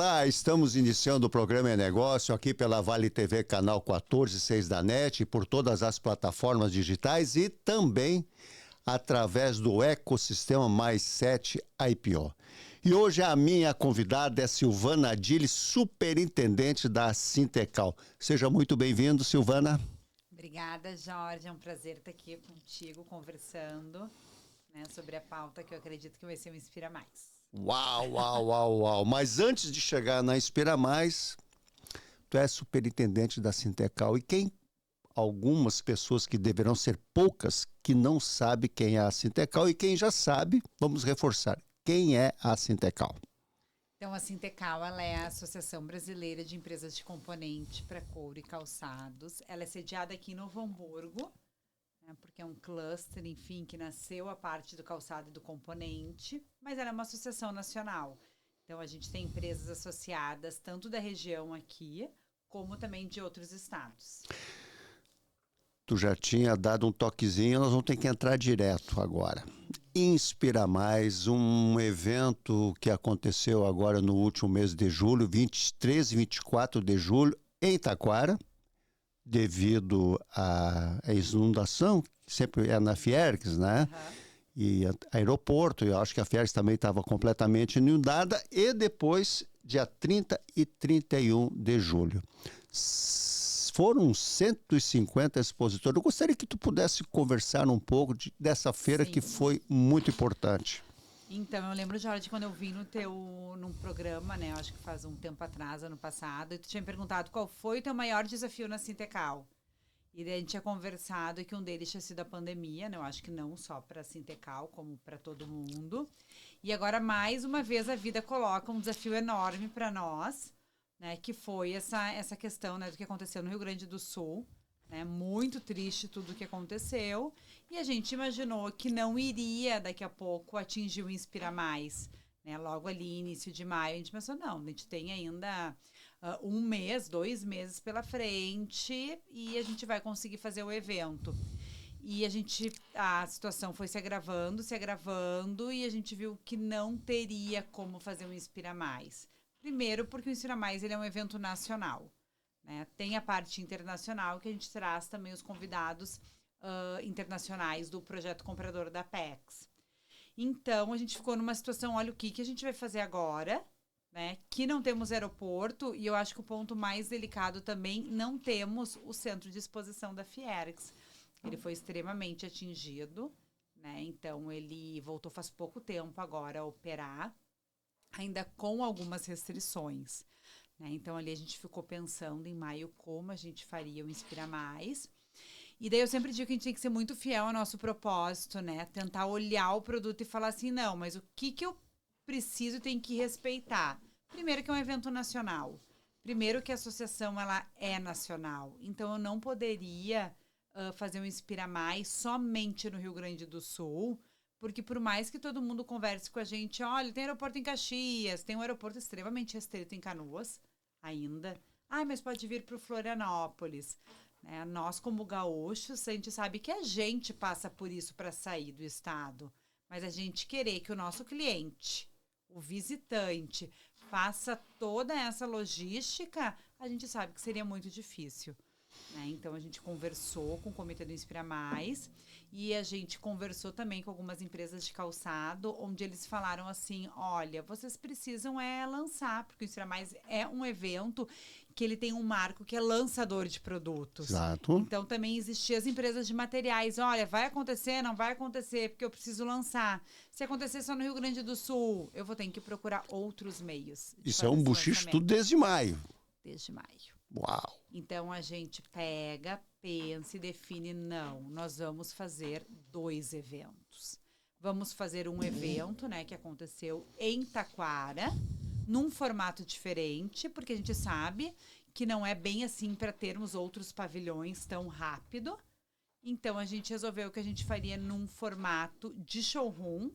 Olá, estamos iniciando o programa É Negócio aqui pela Vale TV, canal 14/6 da NET, por todas as plataformas digitais e também através do ecossistema Mais 7 IPO. E hoje a minha convidada é Silvana Adili, superintendente da Sintecal. Seja muito bem-vindo, Silvana. Obrigada, Jorge. É um prazer estar aqui contigo, conversando, né, sobre a pauta que eu acredito que vai ser o Inspira Mais. Uau. Mas antes de chegar na Inspira Mais, tu é superintendente da Sintecal. E algumas pessoas que deverão ser poucas, que não sabem quem é a Sintecal, e quem já sabe, vamos reforçar, quem é a Sintecal? Então, a Sintecal, ela é a Associação Brasileira de Empresas de Componente para Couro e Calçados. Ela é sediada aqui em Novo Hamburgo, né, porque é um cluster, enfim, que nasceu a parte do calçado e do componente, mas ela é uma associação nacional. Então, a gente tem empresas associadas tanto da região aqui, como também de outros estados. Tu já tinha dado um toquezinho, nós vamos ter que entrar direto agora. Inspira Mais, um evento que aconteceu agora no último mês de julho, 23 e 24 de julho, em Taquara, devido à inundação, que sempre é na Fiergs, né? E aeroporto, eu acho que a Fiergs também estava completamente inundada, e depois, dia 30 e 31 de julho. Foram 150 expositores. Eu gostaria que tu pudesse conversar um pouco dessa feira. Sim. Que foi muito importante. Então, eu lembro, Jorge, quando eu vim num programa, né, eu acho que faz um tempo atrás, ano passado, e tu tinha me perguntado qual foi o teu maior desafio na Sintecal. E daí a gente tinha conversado que um deles tinha sido a pandemia, né, eu acho que não só para a Sintecal, como para todo mundo. E agora, mais uma vez, a vida coloca um desafio enorme para nós, né, que foi essa questão, né, do que aconteceu no Rio Grande do Sul, né, muito triste tudo o que aconteceu, e a gente imaginou que não iria daqui a pouco atingir o Inspira Mais, né, logo ali, início de maio, a gente pensou, não, a gente tem ainda 1 mês, 2 meses pela frente, e a gente vai conseguir fazer o evento. E a situação foi se agravando, e a gente viu que não teria como fazer um Inspira Mais. Primeiro, porque o Inspira Mais ele é um evento nacional, né? Tem a parte internacional, que a gente traz também os convidados internacionais do projeto comprador da Apex. Então, a gente ficou numa situação, olha o que a gente vai fazer agora, né? Que não temos aeroporto, e eu acho que o ponto mais delicado também, não temos o centro de exposição da Fiergs. Ele foi extremamente atingido, né? Então, ele voltou faz pouco tempo agora a operar, ainda com algumas restrições, né? Então, ali a gente ficou pensando em maio como a gente faria o Inspira Mais. E daí eu sempre digo que a gente tem que ser muito fiel ao nosso propósito, né? Tentar olhar o produto e falar assim, não, mas o que eu preciso e tenho que respeitar? Primeiro que é um evento nacional. Primeiro que a associação, ela é nacional. Então, eu não poderia fazer um Inspira Mais somente no Rio Grande do Sul, porque por mais que todo mundo converse com a gente, olha, tem aeroporto em Caxias, tem um aeroporto extremamente restrito em Canoas, ainda. Mas pode vir para o Florianópolis. Né? Nós, como gaúchos, a gente sabe que a gente passa por isso para sair do estado. Mas a gente querer que o nosso cliente, o visitante, faça toda essa logística, a gente sabe que seria muito difícil. Né? Então, a gente conversou com o Comitê do Inspira Mais e a gente conversou também com algumas empresas de calçado, onde eles falaram assim, olha, vocês precisam lançar, porque o Inspira Mais é um evento que ele tem um marco que é lançador de produtos. Exato. Então, também existiam as empresas de materiais, olha, vai acontecer, não vai acontecer, porque eu preciso lançar. Se acontecer só no Rio Grande do Sul, eu vou ter que procurar outros meios. Isso é um buchicho tudo desde maio. Desde maio. Uau! Então, a gente pega, pensa e define, não, nós vamos fazer 2 eventos. Vamos fazer um evento, né, que aconteceu em Taquara, num formato diferente, porque a gente sabe que não é bem assim para termos outros pavilhões tão rápido. Então, a gente resolveu que a gente faria num formato de showroom,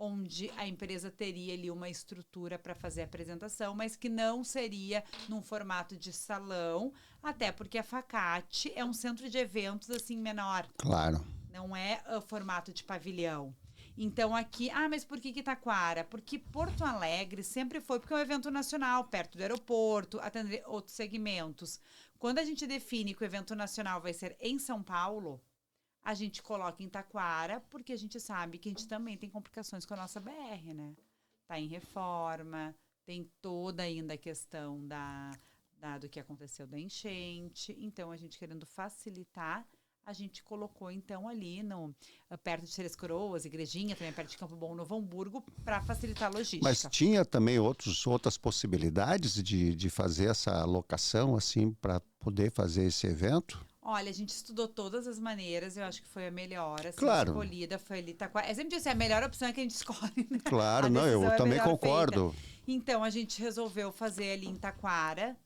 onde a empresa teria ali uma estrutura para fazer a apresentação, mas que não seria num formato de salão, até porque a Facate é um centro de eventos assim menor. Claro. Não é formato de pavilhão. Então aqui, mas por que Taquara? Porque Porto Alegre sempre foi, porque é um evento nacional, perto do aeroporto, atender outros segmentos. Quando a gente define que o evento nacional vai ser em São Paulo, a gente coloca em Taquara, porque a gente sabe que a gente também tem complicações com a nossa BR, né? Tá em reforma, tem toda ainda a questão do que aconteceu da enchente. Então, a gente querendo facilitar, a gente colocou, então, ali perto de Três Coroas, Igrejinha, também perto de Campo Bom, Novo Hamburgo, para facilitar a logística. Mas tinha também outras possibilidades de fazer essa alocação, assim, para poder fazer esse evento? Olha, a gente estudou todas as maneiras, eu acho que foi a melhor, assim, Claro. escolhida, foi ali Taquara. É sempre dizer, a melhor opção é que a gente escolhe, né? Claro, A não, eu decisão é também melhor concordo. feita. Então, a gente resolveu fazer ali em Taquara,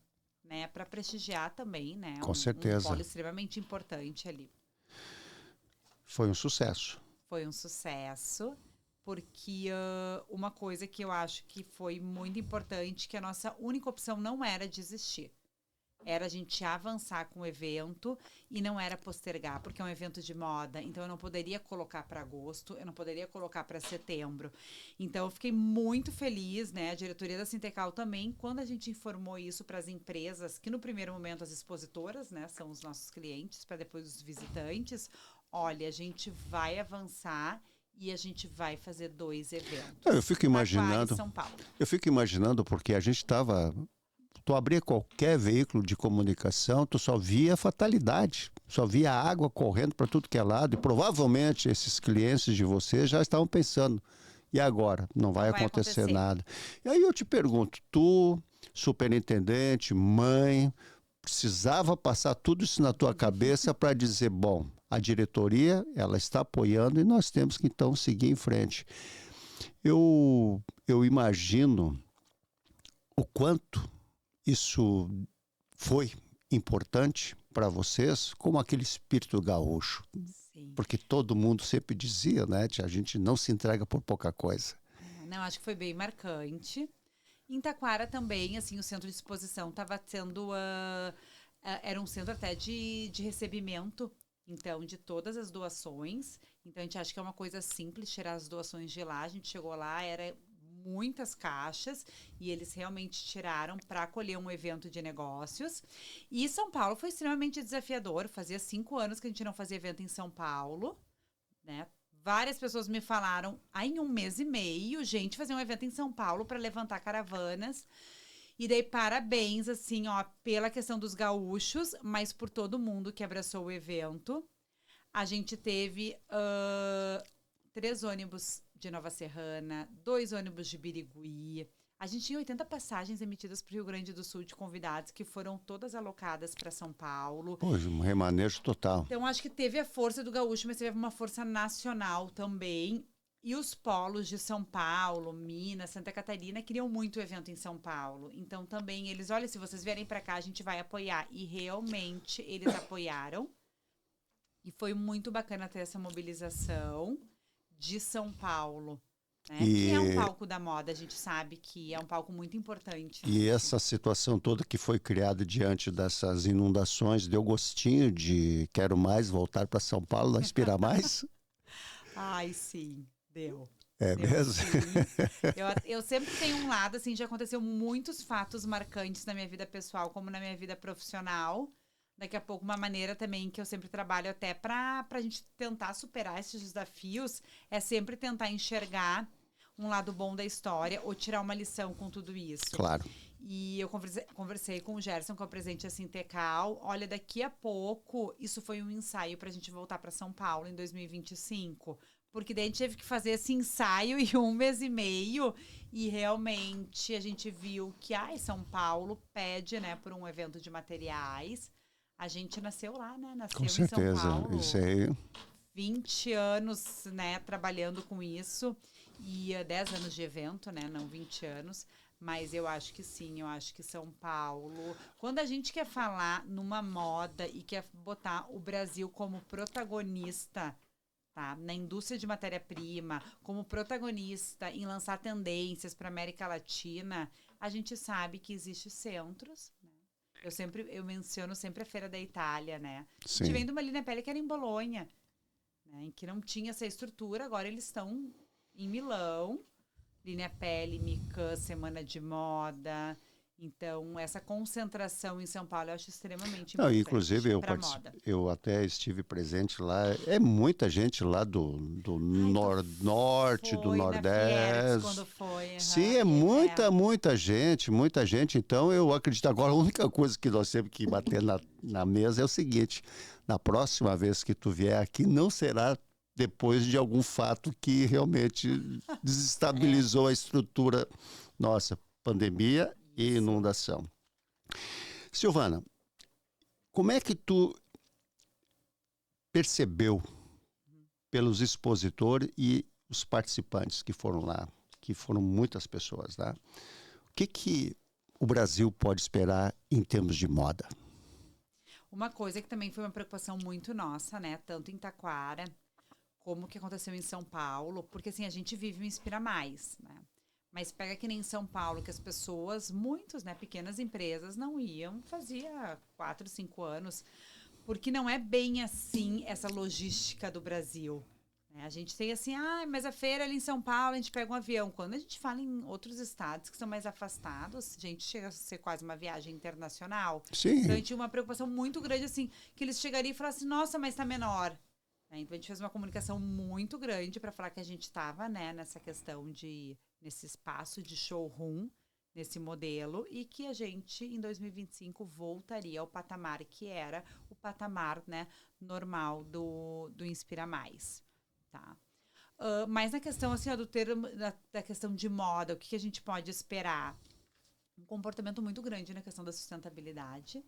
né, para prestigiar também, né? Com Um certeza. polo extremamente importante ali. Foi um sucesso. Foi um sucesso, porque uma coisa que eu acho que foi muito importante, que a nossa única opção não era desistir. Era a gente avançar com o evento e não era postergar, porque é um evento de moda, então eu não poderia colocar para agosto, eu não poderia colocar para setembro. Então eu fiquei muito feliz, né? A diretoria da Sintecal também, quando a gente informou isso para as empresas, que no primeiro momento as expositoras, né, são os nossos clientes, para depois os visitantes. Olha, a gente vai avançar e a gente vai fazer 2 eventos. Eu fico imaginando. Taquara e São Paulo. Eu fico imaginando porque a gente estava. Tu abria qualquer veículo de comunicação, tu só via fatalidade, só via água correndo para tudo que é lado, e provavelmente esses clientes de vocês já estavam pensando, e agora? Não vai acontecer nada. E aí eu te pergunto, tu, superintendente, mãe, precisava passar tudo isso na tua cabeça para dizer, bom, a diretoria, ela está apoiando e nós temos que então seguir em frente. Eu imagino o quanto isso foi importante para vocês, como aquele espírito gaúcho. Sim. Porque todo mundo sempre dizia, né? A gente não se entrega por pouca coisa. Não, acho que foi bem marcante. Em Taquara também, assim, o centro de exposição estava sendo... era um centro até de recebimento, então, de todas as doações. Então, a gente acha que é uma coisa simples tirar as doações de lá. A gente chegou lá, era muitas caixas, e eles realmente tiraram para acolher um evento de negócios. E São Paulo foi extremamente desafiador. Fazia 5 anos que a gente não fazia evento em São Paulo, né? Várias pessoas me falaram, em 1 mês e meio, gente, fazer um evento em São Paulo para levantar caravanas. E daí, parabéns, assim, ó, pela questão dos gaúchos, mas por todo mundo que abraçou o evento. A gente teve 3 ônibus de Nova Serrana, 2 ônibus de Birigui. A gente tinha 80 passagens emitidas para o Rio Grande do Sul de convidados, que foram todas alocadas para São Paulo. Pois, um remanejo total. Então, acho que teve a força do gaúcho, mas teve uma força nacional também. E os polos de São Paulo, Minas, Santa Catarina, queriam muito o evento em São Paulo. Então, também eles, olha, se vocês vierem para cá, a gente vai apoiar. E realmente, eles apoiaram. E foi muito bacana ter essa mobilização de São Paulo, né? Que é um palco da moda, a gente sabe que é um palco muito importante. E essa situação toda que foi criada diante dessas inundações, deu gostinho de quero mais, voltar para São Paulo, não inspirar mais? Ai, sim, deu. É Deu, mesmo? sim. Eu sempre tenho um lado, assim, já aconteceu muitos fatos marcantes na minha vida pessoal, como na minha vida profissional. Daqui a pouco, uma maneira também que eu sempre trabalho até pra gente tentar superar esses desafios é sempre tentar enxergar um lado bom da história ou tirar uma lição com tudo isso. Claro. E eu conversei com o Gerson, que é o presidente da Sintecal. Olha, daqui a pouco, isso foi um ensaio pra gente voltar pra São Paulo em 2025. Porque daí a gente teve que fazer esse ensaio em 1 mês e meio. E realmente a gente viu que São Paulo pede, né, por um evento de materiais. A gente nasceu lá, né? Nasceu Com em São certeza, Paulo. isso aí. 20 anos, né, trabalhando com isso. E 10 anos de evento, né? Não 20 anos. Mas eu acho que sim, eu acho que São Paulo... Quando a gente quer falar numa moda e quer botar o Brasil como protagonista, tá? Na indústria de matéria-prima, como protagonista em lançar tendências para América Latina, a gente sabe que existem centros, né? Eu menciono sempre a Feira da Itália, né? Sim. A gente vem de uma linha pele que era em Bolonha, né, em que não tinha essa estrutura, agora eles estão em Milão, Linha Pele, Mican, Semana de Moda. Então, essa concentração em São Paulo eu acho extremamente Não, importante inclusive para a moda. eu até estive presente lá. É muita gente lá do Ai, tu norte, do foi na Fiergs quando nordeste. foi. Sim, Aham, é muita gente, muita gente. Então, eu acredito agora, a única coisa que nós temos que bater na mesa é o seguinte: na próxima vez que tu vier aqui, não será depois de algum fato que realmente desestabilizou a estrutura nossa, pandemia e isso. inundação. Silvana, como é que tu percebeu pelos expositores e os participantes que foram lá, que foram muitas pessoas lá, o que o Brasil pode esperar em termos de moda? Uma coisa que também foi uma preocupação muito nossa, né? Tanto em Taquara, como que aconteceu em São Paulo, porque assim, a gente vive o Inspira Mais, né? Mas pega que nem em São Paulo, que as pessoas, muitos, né, pequenas empresas, não iam, fazia 4, 5 anos, porque não é bem assim essa logística do Brasil. Né? A gente tem assim, mas a feira ali em São Paulo, a gente pega um avião. Quando a gente fala em outros estados que são mais afastados, a gente chega a ser quase uma viagem internacional. Então a Sim, gente tinha uma preocupação muito grande, assim, que eles chegariam e falassem, nossa, mas tá menor. Né? Então a gente fez uma comunicação muito grande para falar que a gente estava, né, nessa questão de, nesse espaço de showroom, nesse modelo, e que a gente, em 2025, voltaria ao patamar que era o patamar, né, normal do Inspira Mais, tá? Mas na questão, assim, ó, do termo, da questão de moda, o que a gente pode esperar? Um comportamento muito grande na questão da sustentabilidade,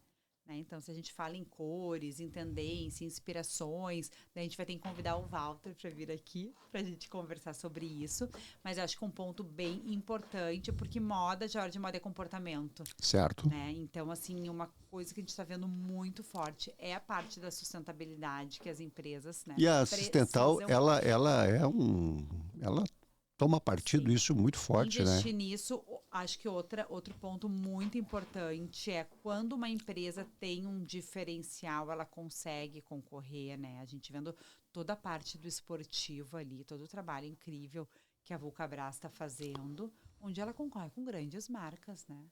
né? Então, se a gente fala em cores, em tendência, em inspirações, daí a gente vai ter que convidar o Walter para vir aqui para a gente conversar sobre isso. Mas eu acho que um ponto bem importante, porque moda, Jorge, moda é comportamento. certo. Né? Então, assim, uma coisa que a gente está vendo muito forte é a parte da sustentabilidade que as empresas, né, E a Sustental, precisam. ela toma partido Sim. isso muito forte, né? Investir nisso, acho que outro ponto muito importante é quando uma empresa tem um diferencial, ela consegue concorrer, né? A gente vendo toda a parte do esportivo ali, todo o trabalho incrível que a Vulcabras está fazendo, onde ela concorre com grandes marcas, né?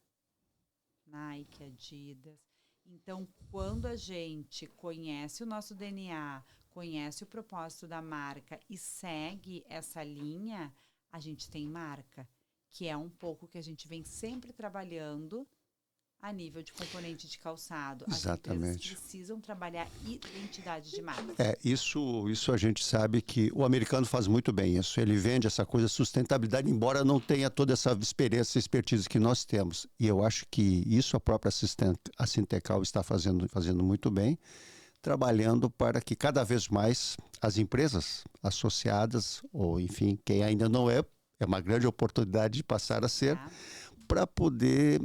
Nike, Adidas. Então, quando a gente conhece o nosso DNA, conhece o propósito da marca e segue essa linha, a gente tem marca, que é um pouco que a gente vem sempre trabalhando a nível de componente de calçado. As empresas Exatamente. precisam trabalhar identidade de marca. Isso a gente sabe que o americano faz muito bem isso. Ele vende essa coisa sustentabilidade, embora não tenha toda essa experiência, expertise que nós temos. E eu acho que isso a própria a Sintecal está fazendo muito bem, trabalhando para que cada vez mais as empresas associadas, ou enfim, quem ainda não é uma grande oportunidade de passar a ser, Tá? para poder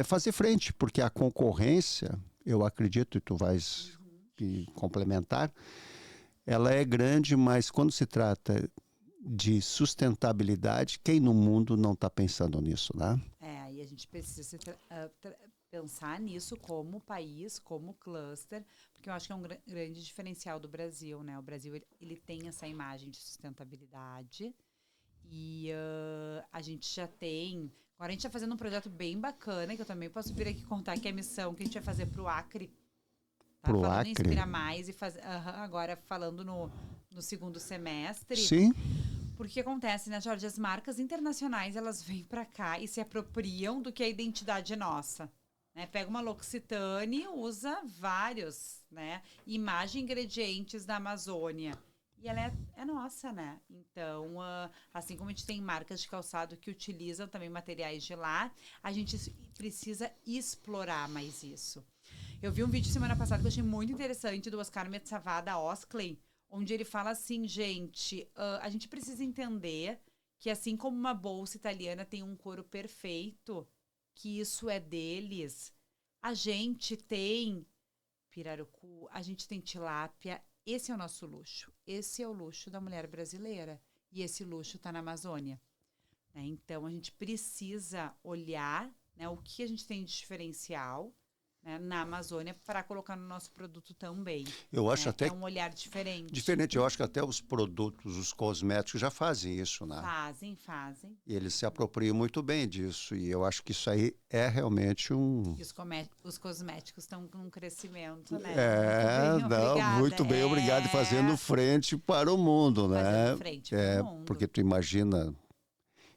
fazer frente, porque a concorrência, eu acredito, e tu vais complementar, ela é grande, mas quando se trata de sustentabilidade, quem no mundo não está pensando nisso, né? E a gente precisa pensar nisso como país, como cluster, porque eu acho que é um grande diferencial do Brasil, né? O Brasil, ele tem essa imagem de sustentabilidade e a gente já tem... Agora a gente está fazendo um projeto bem bacana, que eu também posso vir aqui contar, que é a missão que a gente vai fazer para o Acre. Tá? Pro Falando em Acre. Inspira Mais e agora falando no segundo semestre. Sim, Porque o que acontece, né, Jorge? As marcas internacionais, elas vêm para cá e se apropriam do que a identidade é nossa. Né? Pega uma L'Occitane, usa vários, né? Imagem, ingredientes da Amazônia. E ela é nossa, né? Então, assim como a gente tem marcas de calçado que utilizam também materiais de lá, a gente precisa explorar mais isso. Eu vi um vídeo semana passada que eu achei muito interessante do Oscar Metsavá, da Oskley, onde ele fala assim, gente, a gente precisa entender que assim como uma bolsa italiana tem um couro perfeito, que isso é deles, a gente tem pirarucu, a gente tem tilápia, esse é o nosso luxo. Esse é o luxo da mulher brasileira. E esse luxo está na Amazônia. Né? Então, a gente precisa olhar, né, o que a gente tem de diferencial, né, na Amazônia para colocar no nosso produto também. Eu acho até É um olhar diferente. diferente. Eu acho que até os produtos, os cosméticos já fazem isso, né? Fazem. E eles se apropriam muito bem disso. E eu acho que isso aí é realmente um... E os cosméticos estão com um crescimento, né? Muito bem, obrigado. E fazendo frente para o mundo, né? Fazendo frente para o mundo. Porque tu imagina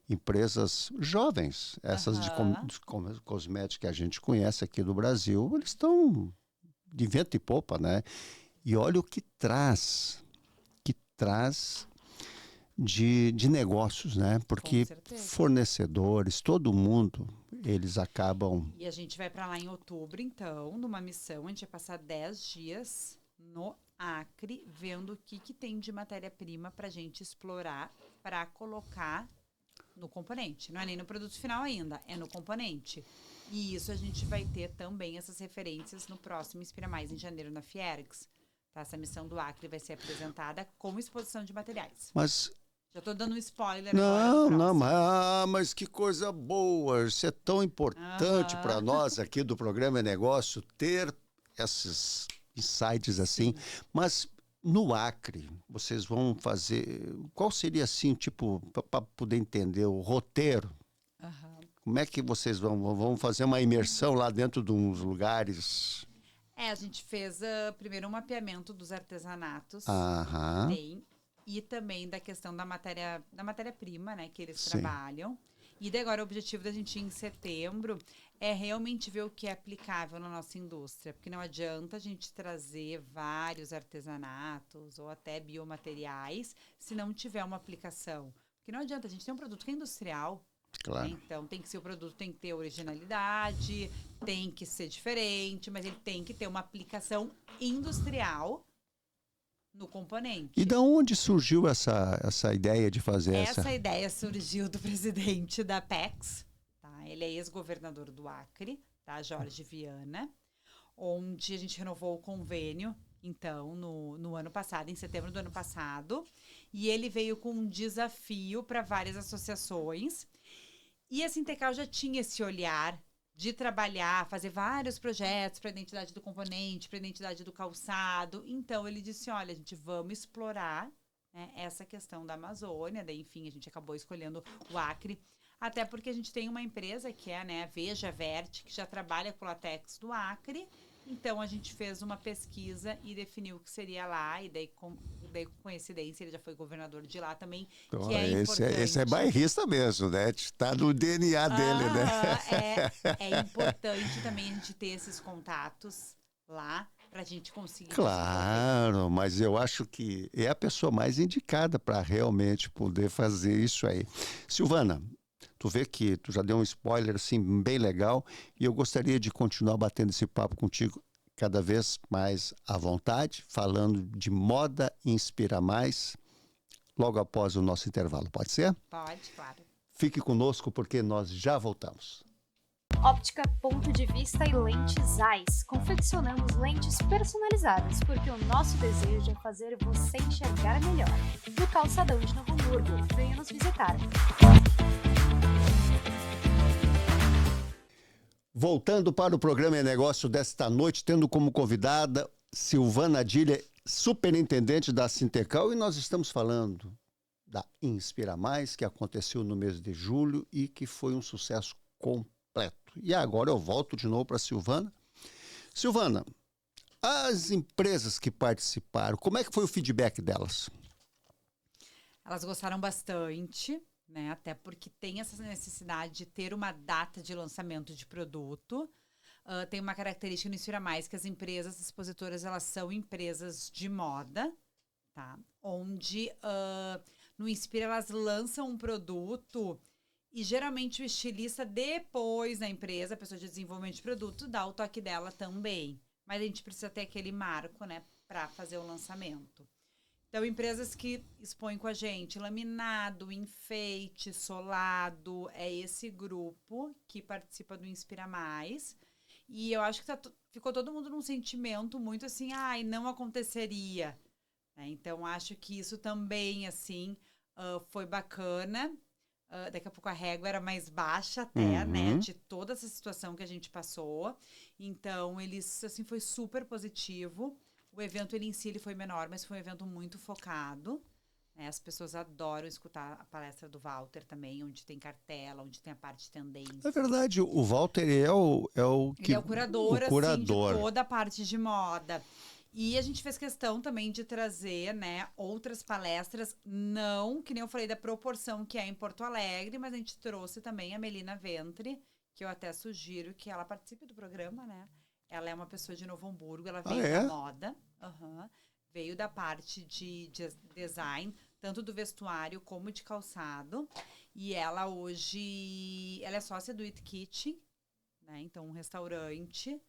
empresas jovens, essas de cosméticos que a gente conhece aqui do Brasil, eles estão de vento e popa, né? E olha o que traz de negócios, né? Porque fornecedores, todo mundo, eles acabam... E a gente vai para lá em outubro, então, numa missão. A gente vai passar 10 dias no Acre, vendo o que tem de matéria-prima para a gente explorar, para colocar no componente. Não é nem no produto final ainda, é no componente. E isso a gente vai ter também essas referências no próximo Inspira Mais, em janeiro, na Fiergs. Tá? Essa missão do Acre vai ser apresentada como exposição de materiais. Mas... Já estou dando um spoiler agora. Mas que coisa boa! Isso é tão importante para nós aqui do Programa Negócio ter esses insights assim. Mas no Acre, vocês vão fazer... Qual seria assim, tipo, para poder entender o roteiro? Como é que vocês vão fazer uma imersão lá dentro de uns lugares? A gente fez primeiro um mapeamento dos artesanatos que tem. E também da questão da matéria-prima, né, que eles trabalham. E daí agora o objetivo da gente ir em setembro é realmente ver o que é aplicável na nossa indústria. Porque não adianta a gente trazer vários artesanatos ou até biomateriais se não tiver uma aplicação. Porque não adianta, a gente tem um produto que é industrial. Claro. Né? Então o produto tem que ter originalidade, tem que ser diferente, mas ele tem que ter uma aplicação industrial no componente. E de onde surgiu essa ideia de fazer essa? Essa ideia surgiu do presidente da Apex, tá? Ele é ex-governador do Acre, tá? Jorge Viana, onde a gente renovou o convênio, então, no ano passado, em setembro do ano passado, e ele veio com um desafio para várias associações, e a Sintecal já tinha esse olhar de trabalhar, fazer vários projetos para a identidade do componente, para a identidade do calçado. Então, ele disse, olha, a gente vamos explorar, né, essa questão da Amazônia. Daí, enfim, a gente acabou escolhendo o Acre, até porque a gente tem uma empresa que é, né, a Veja Vert, que já trabalha com latex do Acre. Então, a gente fez uma pesquisa e definiu que seria lá, e daí com coincidência, ele já foi governador de lá também, então, que é importante. Esse é bairrista mesmo, né? Está no DNA dele, né? É importante também a gente ter esses contatos lá, para a gente conseguir... Claro, mas eu acho que é a pessoa mais indicada para realmente poder fazer isso aí. Silvana, tu vê que tu já deu um spoiler assim bem legal e eu gostaria de continuar batendo esse papo contigo cada vez mais à vontade, falando de moda Inspira Mais, logo após o nosso intervalo. Pode ser? Pode, claro. Fique conosco porque nós já voltamos. Óptica Ponto de Vista e Lentes Zeiss. Confeccionamos lentes personalizadas porque o nosso desejo é fazer você enxergar melhor. No Calçadão de Novo Hamburgo. Venha nos visitar. Voltando para o programa Negócio desta noite, tendo como convidada Silvana Dília, superintendente da Sintecal, e nós estamos falando da Inspira Mais, que aconteceu no mês de julho e que foi um sucesso completo. E agora eu volto de novo para a Silvana. Silvana, as empresas que participaram, como é que foi o feedback delas? Elas gostaram bastante, né? Até porque tem essa necessidade de ter uma data de lançamento de produto. Tem uma característica no Inspira Mais, que as empresas expositoras, elas são empresas de moda, tá? Onde no Inspira elas lançam um produto e geralmente o estilista depois na empresa, a pessoa de desenvolvimento de produto, dá o toque dela também. Mas a gente precisa ter aquele marco, né, para fazer o lançamento. Então, empresas que expõem com a gente, laminado, enfeite, solado, é esse grupo que participa do Inspira Mais. E eu acho que ficou todo mundo num sentimento muito assim, ai, não aconteceria. Né? Então, acho que isso também, assim, foi bacana. Daqui a pouco a régua era mais baixa até, né? De toda essa situação que a gente passou. Então, eles, assim, foi super positivo. O evento, ele em si, ele foi menor, mas foi um evento muito focado. Né? As pessoas adoram escutar a palestra do Walter também, onde tem cartela, onde tem a parte de tendência. É verdade, o Walter é o que... Ele é o curador, assim, de curador. toda a parte de moda. E a gente fez questão também de trazer, né, outras palestras, não, que nem eu falei, da proporção que é em Porto Alegre, mas a gente trouxe também a Melina Ventre, que eu até sugiro que ela participe do programa, né? Ela é uma pessoa de Novo Hamburgo, ela veio da moda, veio da parte de design, tanto do vestuário como de calçado. E ela hoje, ela é sócia do It Kitchen, né? Então, um restaurante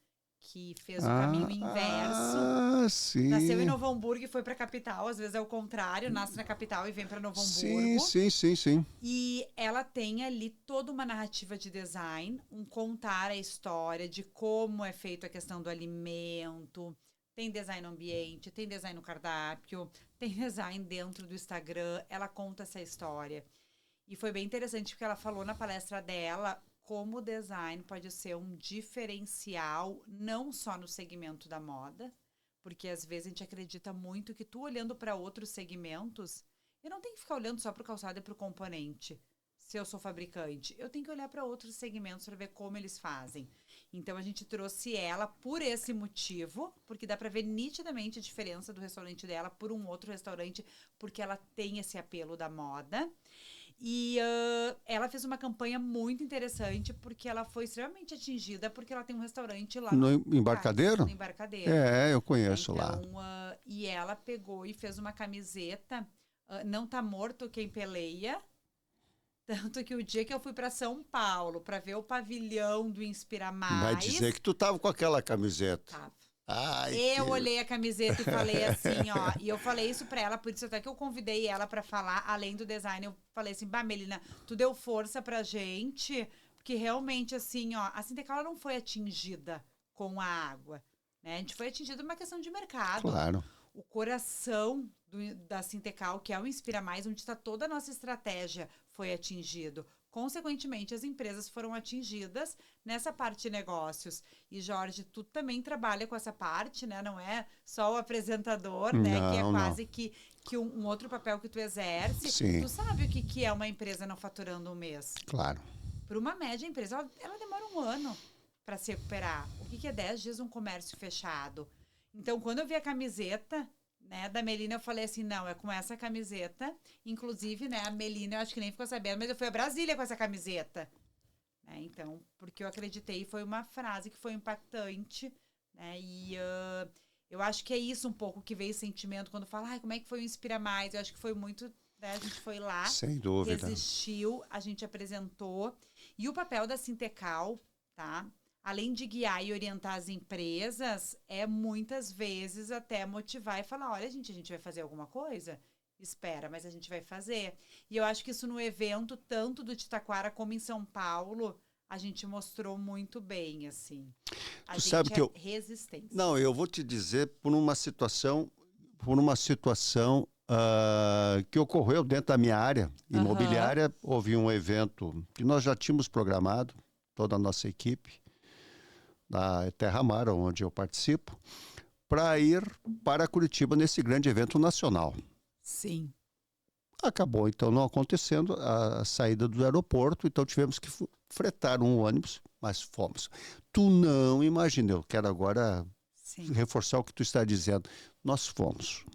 que fez o caminho inverso. Sim. Nasceu em Novo Hamburgo e foi para a capital. Às vezes é o contrário, nasce na capital e vem para Novo Hamburgo. Sim. E ela tem ali toda uma narrativa de design, contar a história de como é feito a questão do alimento. Tem design no ambiente, tem design no cardápio, tem design dentro do Instagram. Ela conta essa história. E foi bem interessante porque ela falou na palestra dela como o design pode ser um diferencial, não só no segmento da moda, porque às vezes a gente acredita muito que tu olhando para outros segmentos, eu não tenho que ficar olhando só para o calçado e para o componente, se eu sou fabricante. Eu tenho que olhar para outros segmentos para ver como eles fazem. Então, a gente trouxe ela por esse motivo, porque dá para ver nitidamente a diferença do restaurante dela por um outro restaurante, porque ela tem esse apelo da moda. E ela fez uma campanha muito interessante, porque ela foi extremamente atingida, porque ela tem um restaurante lá no Embarcadero? No Embarcadero. É, eu conheço lá. E ela pegou e fez uma camiseta, não tá morto quem peleia. Tanto que o dia que eu fui para São Paulo para ver o pavilhão do Inspira Mais... Vai dizer que tu tava com aquela camiseta. Tava. Eu olhei a camiseta e falei assim, ó, e eu falei isso pra ela, por isso até que eu convidei ela pra falar, além do design, eu falei assim, Melina, tu deu força pra gente, porque realmente, assim, ó, a Sintecal não foi atingida com a água, né? A gente foi atingida por uma questão de mercado. Claro. O coração da Sintecal, que é o Inspira Mais, onde está toda a nossa estratégia, foi atingido. Consequentemente, as empresas foram atingidas nessa parte de negócios. E, Jorge, tu também trabalha com essa parte, né? Não é só o apresentador, né? Não, que é quase que um outro papel que tu exerce. Sim. Tu sabe o que é uma empresa não faturando um mês? Claro. Para uma média empresa, ela demora 1 ano para se recuperar. O que é 10 dias um comércio fechado? Então, quando eu vi a camiseta... né, da Melina, eu falei assim, não, é com essa camiseta, inclusive, né, a Melina, eu acho que nem ficou sabendo, mas eu fui a Brasília com essa camiseta, né, então, porque eu acreditei, foi uma frase que foi impactante, né, e eu acho que é isso um pouco que veio o sentimento, quando fala, como é que foi o Inspira Mais, eu acho que foi muito, né, a gente foi lá, sem dúvida, resistiu, a gente apresentou, e o papel da Sintecal, tá, além de guiar e orientar as empresas, é muitas vezes até motivar e falar, olha, a gente vai fazer alguma coisa? Espera, mas a gente vai fazer. E eu acho que isso no evento, tanto do Titaquara como em São Paulo, a gente mostrou muito bem, assim. A gente sabe que resistência. Não, eu vou te dizer por uma situação que ocorreu dentro da minha área imobiliária. Houve um evento que nós já tínhamos programado, toda a nossa equipe, da Terra Mar, onde eu participo, para ir para Curitiba nesse grande evento nacional. Sim. Acabou, então, não acontecendo a saída do aeroporto, então tivemos que fretar um ônibus, mas fomos. Tu não imagina, eu quero agora reforçar o que tu está dizendo. Nós fomos.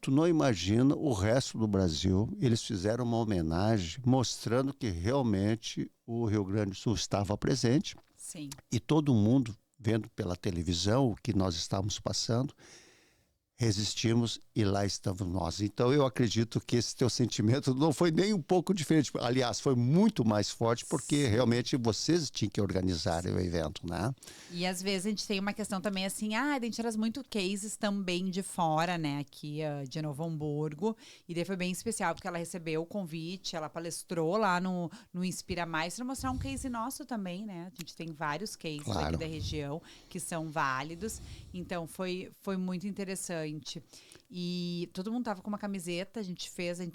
Tu não imagina o resto do Brasil, eles fizeram uma homenagem mostrando que realmente o Rio Grande do Sul estava presente. Sim. E todo mundo vendo pela televisão o que nós estávamos passando, resistimos e lá estamos nós. Então eu acredito que esse teu sentimento não foi nem um pouco diferente. Aliás, foi muito mais forte porque realmente vocês tinham que organizar o evento, né? E às vezes a gente tem uma questão também assim, a gente traz muito cases também de fora, né? Aqui de Novo Hamburgo. E daí foi bem especial porque ela recebeu o convite, ela palestrou lá no Inspira Mais para mostrar um case nosso também, né? A gente tem vários cases aqui da região que são válidos. Então foi muito interessante. E todo mundo tava com uma camiseta, a gente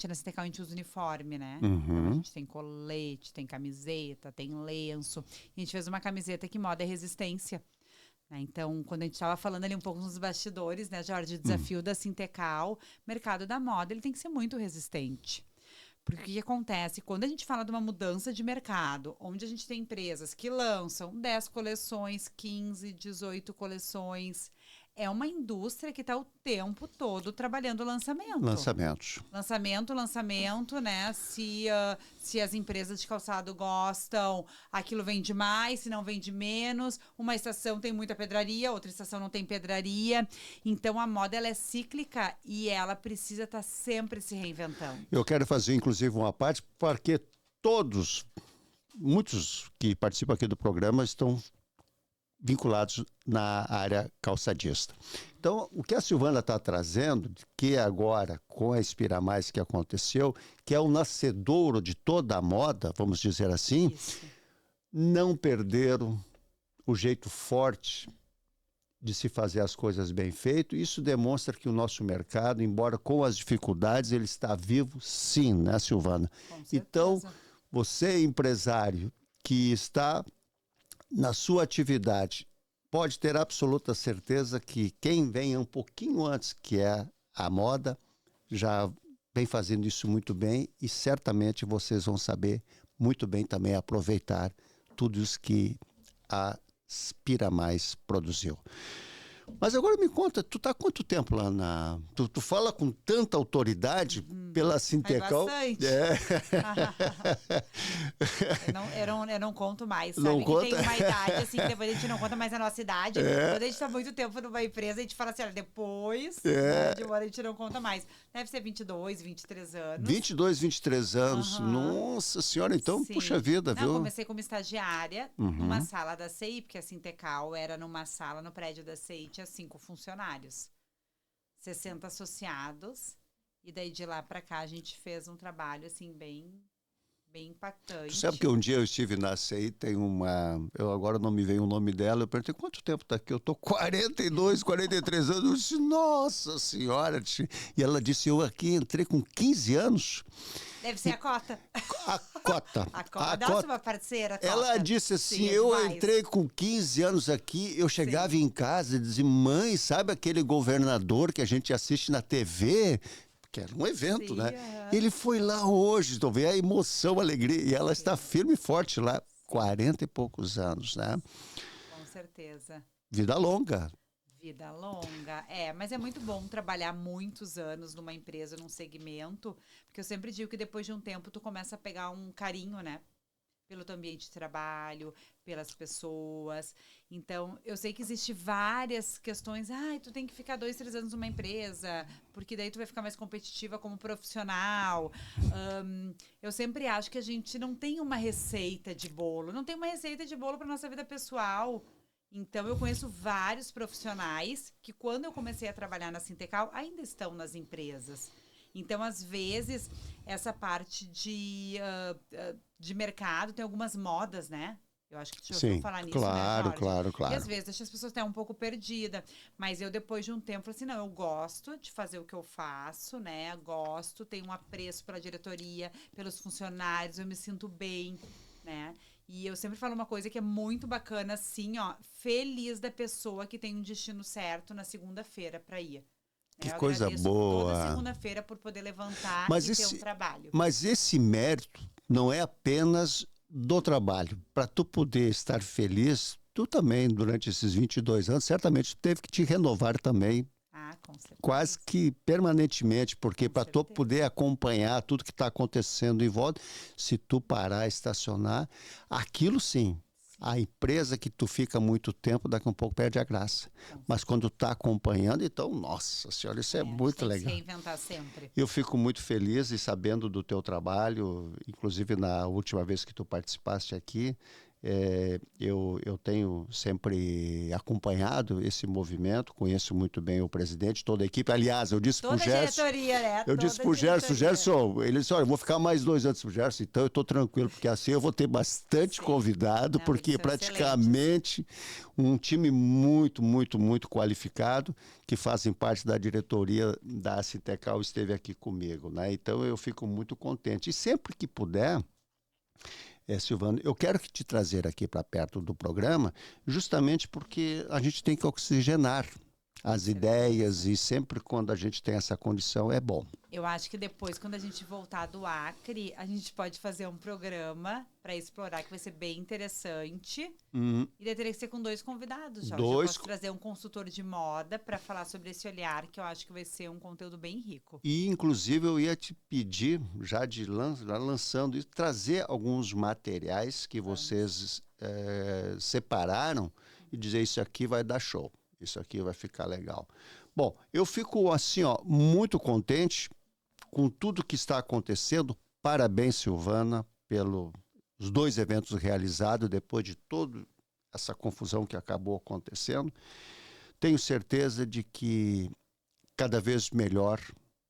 na Sintecal, a gente usa uniforme, né? Uhum. A gente tem colete, tem camiseta, tem lenço. E a gente fez uma camiseta que moda é resistência. Né? Então, quando a gente estava falando ali um pouco nos bastidores, né, Jorge, o desafio da Sintecal, mercado da moda, ele tem que ser muito resistente. Porque o que acontece? Quando a gente fala de uma mudança de mercado, onde a gente tem empresas que lançam 10 coleções, 15, 18 coleções, é uma indústria que está o tempo todo trabalhando lançamento. Lançamento, né? Se as empresas de calçado gostam, aquilo vende mais, se não vende menos. Uma estação tem muita pedraria, outra estação não tem pedraria. Então, a moda ela é cíclica e ela precisa estar sempre se reinventando. Eu quero fazer, inclusive, uma parte, porque muitos que participam aqui do programa estão vinculados na área calçadista. Então, o que a Silvana está trazendo, que agora, com a Inspira Mais que aconteceu, que é o nascedouro de toda a moda, vamos dizer assim, Isso. não perderam o jeito forte de se fazer as coisas bem feito. Isso demonstra que o nosso mercado, embora com as dificuldades, ele está vivo sim, né, Silvana? Com certeza. Então, você, empresário, que está na sua atividade, pode ter absoluta certeza que quem vem um pouquinho antes, que é a moda, já vem fazendo isso muito bem e certamente vocês vão saber muito bem também aproveitar tudo isso que a Inspira Mais produziu. Mas agora me conta, tu tá há quanto tempo lá na... Tu fala com tanta autoridade pela Sintecal. Bastante. Eu não conto mais, sabe? Não que conta? tem uma idade, assim, que depois a gente não conta mais a nossa idade. Quando a gente tá muito tempo numa empresa, a gente fala assim, olha, depois de uma hora a gente não conta mais. Deve ser 22, 23 anos. 22, 23 anos. Nossa senhora, então, Sim. puxa vida, Não, viu? comecei como estagiária numa sala da CI, porque a Sintecal era numa sala no prédio da CI, tinha 5 funcionários, 60 associados, e daí de lá para cá a gente fez um trabalho assim bem impactante. Tu sabe que um dia eu estive na CI, tem uma... agora não me veio o nome dela, eu perguntei, quanto tempo tá aqui? Eu tô 42, 43 anos. Eu disse, nossa senhora! E ela disse, eu aqui entrei com 15 anos. Deve ser a Cota. A Cota. A Cota, nossa, uma parceira, Cota. Ela disse assim, Sim, eu demais. entrei com 15 anos aqui, eu chegava em casa e dizia, mãe, sabe aquele governador que a gente assiste na TV? Que era um evento, né? Ele foi lá hoje, então vê a emoção, a alegria, e ela está firme e forte lá, 40 e poucos anos, né? Com certeza. Vida longa. Vida longa, mas é muito bom trabalhar muitos anos numa empresa, num segmento, porque eu sempre digo que depois de um tempo tu começa a pegar um carinho, né? Pelo teu ambiente de trabalho, pelas pessoas. Então, eu sei que existe várias questões. Tu tem que ficar 2, 3 anos numa empresa, porque daí tu vai ficar mais competitiva como profissional. Eu sempre acho que a gente não tem uma receita de bolo. Não tem uma receita de bolo para nossa vida pessoal. Então, eu conheço vários profissionais que, quando eu comecei a trabalhar na Sintecal, ainda estão nas empresas. Então, às vezes, essa parte de mercado tem algumas modas, né? Eu acho que deixa eu falar nisso, claro, né, Jorge? claro. E às vezes deixa as pessoas até um pouco perdidas. Mas eu, depois de um tempo, falei assim, não, eu gosto de fazer o que eu faço, né? Gosto, tenho um apreço pela diretoria, pelos funcionários, eu me sinto bem, né? E eu sempre falo uma coisa que é muito bacana, assim, ó, feliz da pessoa que tem um destino certo na segunda-feira para ir. Que coisa boa. Toda segunda-feira por poder levantar ter um trabalho. Mas esse mérito não é apenas do trabalho. Para tu poder estar feliz, tu também, durante esses 22 anos, certamente teve que te renovar também. Com certeza. Quase que permanentemente, porque para tu poder acompanhar tudo que está acontecendo em volta, se tu parar, estacionar, aquilo sim. A empresa que tu fica muito tempo, daqui a um pouco perde a graça. Mas quando está acompanhando, então, nossa senhora, isso é muito legal. Se reinventar sempre. Eu fico muito feliz e sabendo do teu trabalho, inclusive na última vez que tu participaste aqui, Eu tenho sempre acompanhado esse movimento, conheço muito bem o presidente, toda a equipe. Aliás, eu disse para o Gerson... Eu disse para o Gerson, ele disse, olha, eu vou ficar mais 2 anos para o Gerson, então eu estou tranquilo, porque assim eu vou ter bastante convidado, porque praticamente um time muito, muito, muito qualificado, que fazem parte da diretoria da Sintecal esteve aqui comigo, né? Então eu fico muito contente. E sempre que puder... Silvano, eu quero te trazer aqui para perto do programa, justamente porque a gente tem que oxigenar as ideias e sempre quando a gente tem essa condição é bom. Eu acho que depois, quando a gente voltar do Acre, a gente pode fazer um programa para explorar, que vai ser bem interessante. E daí teria que ser com 2 convidados, Jorge. Eu posso trazer um consultor de moda para falar sobre esse olhar, que eu acho que vai ser um conteúdo bem rico. E, inclusive, eu ia te pedir, já lançando isso, trazer alguns materiais que vocês separaram e dizer isso aqui vai dar show, isso aqui vai ficar legal. Bom, eu fico assim, muito contente com tudo que está acontecendo. Parabéns, Silvana, pelos 2 eventos realizados depois de toda essa confusão que acabou acontecendo. Tenho certeza de que cada vez melhor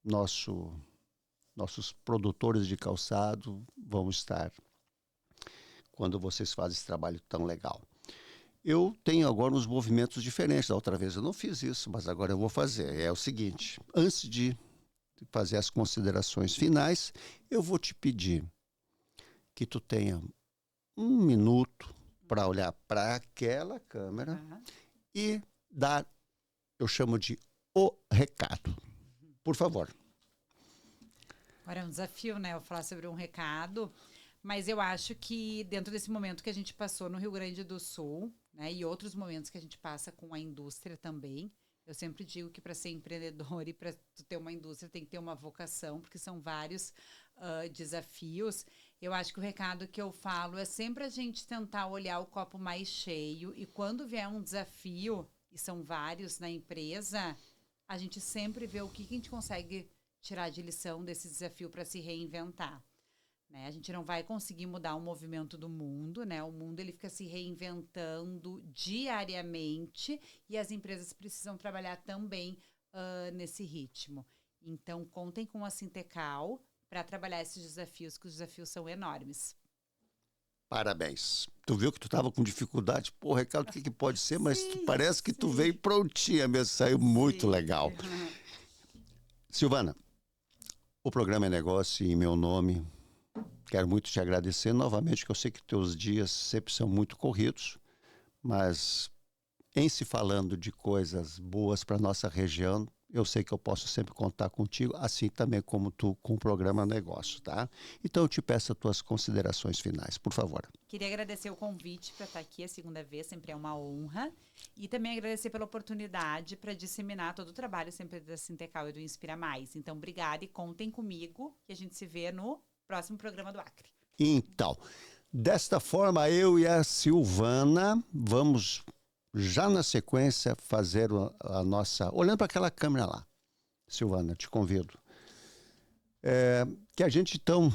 nossos produtores de calçado vão estar quando vocês fazem esse trabalho tão legal. Eu tenho agora uns movimentos diferentes. Da outra vez eu não fiz isso, mas agora eu vou fazer. É o seguinte, antes de fazer as considerações finais, eu vou te pedir que tu tenha 1 minuto para olhar para aquela câmera e dar, eu chamo de o recado. Por favor. Agora é um desafio, né? Eu falar sobre um recado, mas eu acho que dentro desse momento que a gente passou no Rio Grande do Sul, né, e outros momentos que a gente passa com a indústria também, eu sempre digo que para ser empreendedor e para ter uma indústria tem que ter uma vocação, porque são vários desafios. Eu acho que o recado que eu falo é sempre a gente tentar olhar o copo mais cheio e quando vier um desafio, e são vários na empresa, a gente sempre vê o que a gente consegue tirar de lição desse desafio para se reinventar. Né? A gente não vai conseguir mudar o movimento do mundo, né? O mundo ele fica se reinventando diariamente e as empresas precisam trabalhar também nesse ritmo. Então, contem com a Sintecal para trabalhar esses desafios, que os desafios são enormes. Parabéns. Tu viu que tu estava com dificuldade? Pô, Ricardo, o que pode ser? Mas parece que tu veio prontinha mesmo, saiu muito legal. Silvana, o programa é negócio e em meu nome... Quero muito te agradecer novamente, que eu sei que teus dias sempre são muito corridos, mas em se falando de coisas boas para a nossa região, eu sei que eu posso sempre contar contigo, assim também como tu com o programa Negócio, tá? Então eu te peço as tuas considerações finais, por favor. Queria agradecer o convite para estar aqui a segunda vez, sempre é uma honra, e também agradecer pela oportunidade para disseminar todo o trabalho sempre da Sintecal e do Inspira Mais. Então, obrigada e contem comigo, que a gente se vê no próximo programa do Acre. Então, desta forma, eu e a Silvana vamos já na sequência fazer a nossa... Olhando para aquela câmera lá, Silvana, te convido. Que a gente, então,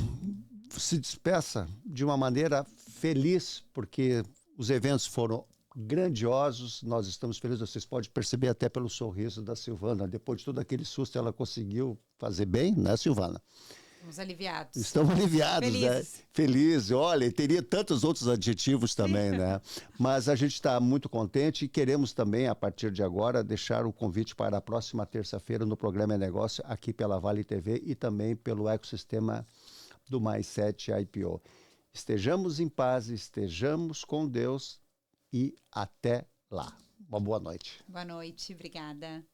se despeça de uma maneira feliz, porque os eventos foram grandiosos, nós estamos felizes, vocês podem perceber até pelo sorriso da Silvana, depois de todo aquele susto, ela conseguiu fazer bem, né, Silvana? Estamos aliviados. Estamos aliviados, felizes. Né? Felizes. Olha, teria tantos outros adjetivos também, né? Mas a gente está muito contente e queremos também, a partir de agora, deixar o convite para a próxima terça-feira no programa É Negócio, aqui pela Vale TV e também pelo ecossistema do Mais 7 IPO. Estejamos em paz, estejamos com Deus e até lá. Uma boa noite. Boa noite, obrigada.